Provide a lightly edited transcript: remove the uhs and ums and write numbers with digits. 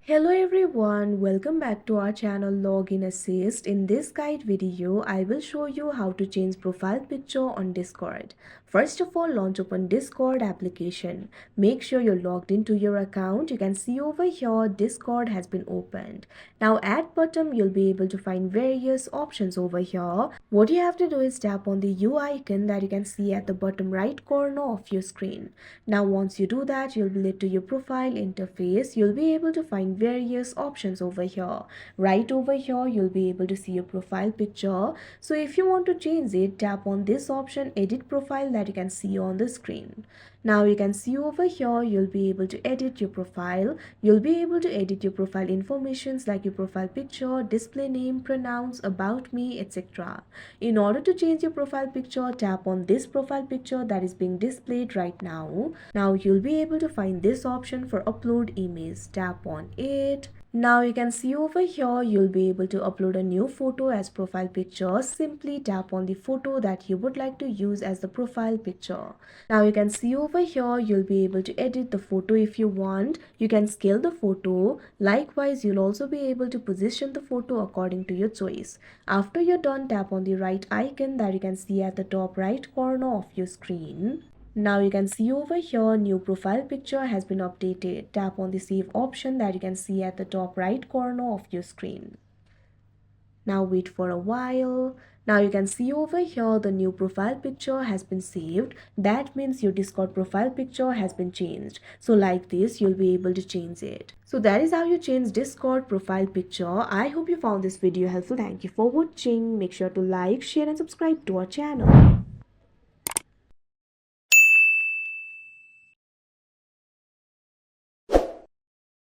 Hello everyone, welcome back to our channel Login Assist. In this guide video, I will show you how to change profile picture on Discord. First of all, launch open Discord application. Make sure you're logged into your account. You can see over here Discord has been opened. Now at bottom, you'll be able to find various options over here. What you have to do is tap on the U icon that you can see at the bottom right corner of your screen. Now once you do that, you'll be led to your profile interface. You'll be able to find various options over here. Right over here, you'll be able to see your profile picture. So if you want to change it, tap on this option, edit profile, that you can see on the screen. Now you can see over here, you'll be able to edit your profile. You'll be able to edit your profile informations like your profile picture, display name, pronouns, about me, etc. In order to change your profile picture, tap on this profile picture that is being displayed right now. Now you'll be able to find this option for upload image. Tap on it. Now you can see over here, you'll be able to upload a new photo as profile picture. Simply tap on the photo that you would like to use as the profile picture. Now you can see over here, you'll be able to edit the photo if you want. You can scale the photo. Likewise, you'll also be able to position the photo according to your choice. After you're done, tap on the right icon that you can see at the top right corner of your screen. Now you can see over here, new profile picture has been updated. Tap on the save option that you can see at the top right corner of your screen. Now wait for a while. Now you can see over here the new profile picture has been saved. That means your Discord profile picture has been changed. So like this, you'll be able to change it. So that is how you change Discord profile picture. I hope you found this video helpful. Thank you for watching. Make sure to like, share and subscribe to our channel.